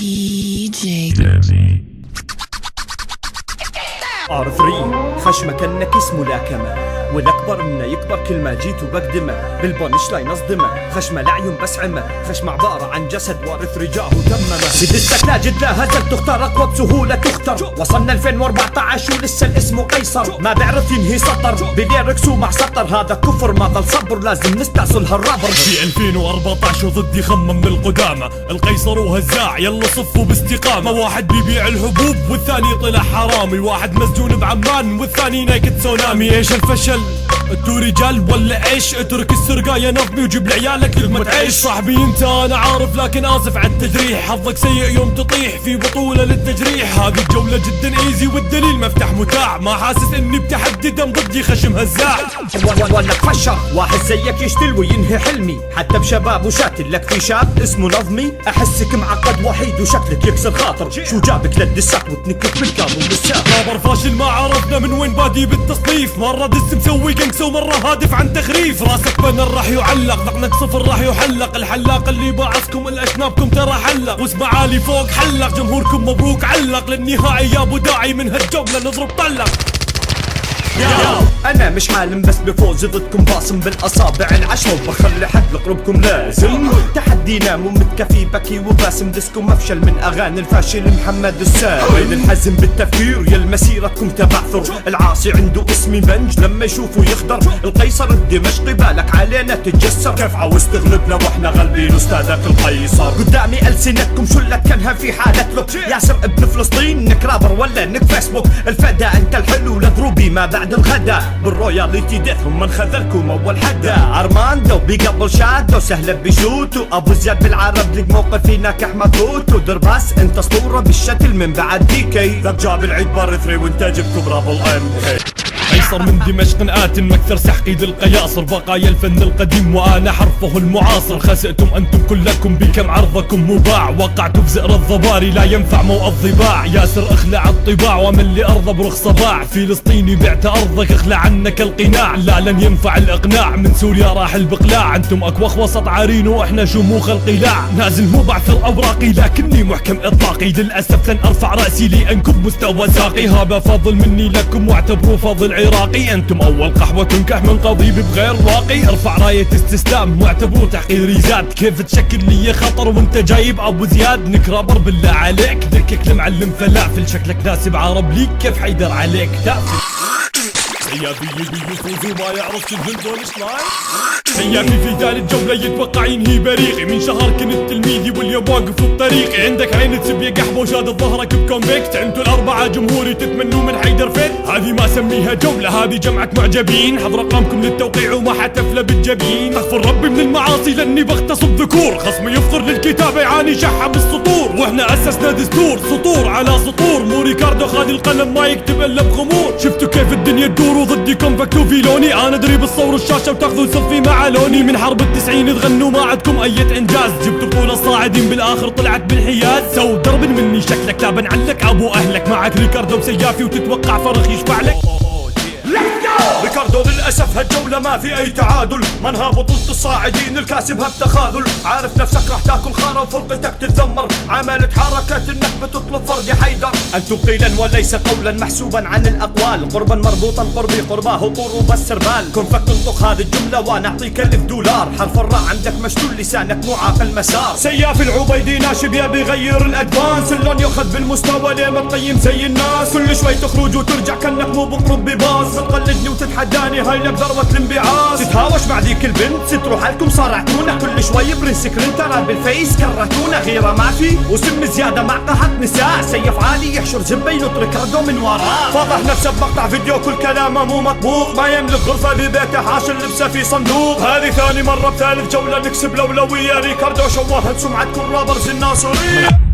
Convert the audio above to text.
DJ R3 خشمة كأنك اسمه ملاكمة، والأكبر إنه يكبر كل ما جيت وبقدمه، بالبونش لاين أصدمه، خشمة لعيون بس عمه، خشمة عبارة عن جسد وارث رجاه ودممه. بدستك لا جد لا هزل تختار أقوى بسهولة تختار، وصلنا 2014 ولسه الاسم قيصر، ما بعرف ينهي سطر بليركس ومع سطر، هذا كفر ما ظل صبر لازم نستأصل هالرابر. في 2014 وضدي خمة من القدامى، القيصر وهزاع يلا صفوا باستقامة، واحد بيبيع الحبوب والثاني طلع حرامي، واحد مسجون بعمان والثاني نايكت سونامي. ايش الفشل؟ انتو رجال ولا ايش؟ اترك السرقة يا نظمي وجيب لعيالك لقمة تعيش. صاحبي انت انا عارف لكن اسف على التجريح، حظك سيء يوم تطيح في بطولة للتجريح. هذه الجولة جدا ايزي والدليل مفتاح متاع، ما حاسس اني بتحدي دم ضدي خشم هزاع. ولا فشر واحد زيك يشتل وينهي حلمي، حتى بشباب وشاتل لك في شاب اسمه نظمي، احسك معقد وحيد وشكلك يكسر خاطر، شو جابك للدسات وتنكت بالكابو والساق. خبر فاشل ما عرفنا من وين بادي بالتصنيف، مرة دس مسوي جنكس ومرة هادف عن تخريف، راسك بنر راح يعلق ذقنك صفر راح يحلق، الحلاق اللي باعثكم الاشنابكم ترى حلق، واسمع عالي فوق حلق، جمهوركم مبروك علق، للنهائي يا ابو داعي من هالجولة نضرب طلق. انا مش حالم بس بفوز ضدكم باصم بالاصابع العشرة، وبخلي حد لقربكم لازم تحدينا مو متكفي بكي وباسم، ديسكم مفشل من اغاني الفاشل محمد السام، وين الحزم بالتفكير يا المسيرتكم تبعثر، العاصي عنده اسمي بنج لما يشوفه يخضر، القيصر الدمشقي بالك علينا تتجسر، كيف عاوز تغلبنا واحنا غالبين استاذك القيصر، قدامي السنتكم شلت كانها في حالة لوك، ياسر ابن فلسطين نك رابر ولا نك فيسبوك، الفدا انت الحلو لضروبي ما بعد الغدا، بالروياليتي ديثهم من خذلكم اول حدا، ارماندو بيقبل شادو سهله بيشوتو، ابو زياد بالعرب لك موقفي ناكح مفوتو، درباس انت اسطوره بالشكل من بعد دي كي، ذاك جاب العيد بار 3 وانت جبته برابل ام كي. قيصر من دمشق آت مكثر سحقيد القياصر، بقايا الفن القديم وانا حرفه المعاصر، خسئتم انتم كلكم بكم عرضكم مباع، وقعتوا في زئر الضباري لا ينفع موء الضباع، ياسر اخلع الطباع ومن لي ارضى برخص باع، فلسطيني بعت ارضك اخلع عنك القناع، لا لن ينفع الاقناع، من سوريا راح البقلاع، انتم اكوخ وسط عارين واحنا شموخ القلاع، نازل مو بعثر اوراقي لكني محكم اطلاقي، للاسف لن ارفع راسي لانكب مستوى ساقي، هذا فضل مني لكم واعتبروه فضل عراقي، انتم اول قحوة تنكح من قضيب بغير واقي، ارفع راية استسلام واعتبروه تحقيري زاد، كيف تشكل لي خطر وانت جايب ابو زياد، نكرابر بالله عليك دكك المعلم فلافل، شكلك ناسب عرب ليك كيف حيدر عليك تافل. سيافي يبي يفوز وما يعرف شو البونش لاين، سيافي في ثالث جولة يتوقع ينهي بريقي، من شهر كنت تلميذي واليوم واقف بطريقي، عندك عين تسب يا قحبة وشادت ظهرك بكونفكت، انتوا الاربعة جمهوري تتمنوا من حيدر فت، هذه ما اسميها جولة هذه جمعة معجبين، حضر ارقامكم للتوقيع وما حتفلى بالجبين، استغفر ربي من المعاصي لاني بغتصب ذكور، خصمي يفطر للكتابة يعاني شحة بالسطور، واحنا اسسنا دستور سطور على سطور، مو ريكاردو خالي القلم ما يكتب الا بغمور، شفتوا كيف الدنيا تدور وضدي كونفكتو في لوني، انا ادري بالصور الشاشة وتاخذوا سفي مع لوني، من حرب ال90 تغنوا ما عندكم اي انجاز، جبت بطولة الصاعدين بالاخر طلعت بالحياز، سو ضرب مني شكلك لا بنعلك ابو اهلك، معك ريكاردو وسيافي وتتوقع فرخ يشفع لك. ريكاردو للأسف هالجولة ما في أي تعادل، منها بطولة الصاعدين الكاسبها بتخاذل، عارف نفسك راح تاكل خارة وفرقتك تتذمر، عملت حركة انك بتطلب فرق حيدر، انتم قيلا وليس قولا محسوبا عن الأقوال، قربا مربوطا قربي قرباه طور وبالسربال، كن فكنطق هذه الجملة ونعطيك $1000، حرف الراء عندك مشتول لسانك مو عاقل مسار، سياف العبيدي ناشب يبي يغير الأدفانس، اللون ياخذ بالمستوى ليه ما تقيم زي الناس، كل شوي تخرج وترجع كأنك مو بقرب بباص، بتقلدني وتتحداني هاي لك ذروة الانبعاث، تتهاوش مع ذيك البنت ستروا حالكم صارعتونا، كل شوي برنس كرنترا بالفيس كرهتونا، غيرة ما في وسم زيادة مع قهط نساء، سيف عالي يحشر زبة ينطرك رده من وراه، فضح نفسه بمقطع فيديو كل كلامه مو مطبوق، ما يملك غرفة ببيته حاشر لبسه في صندوق، هذه ثاني مرة بثالث جولة نكسب الأولوية، ريكاردو شوهت سمعة كل رابرز الناصرية.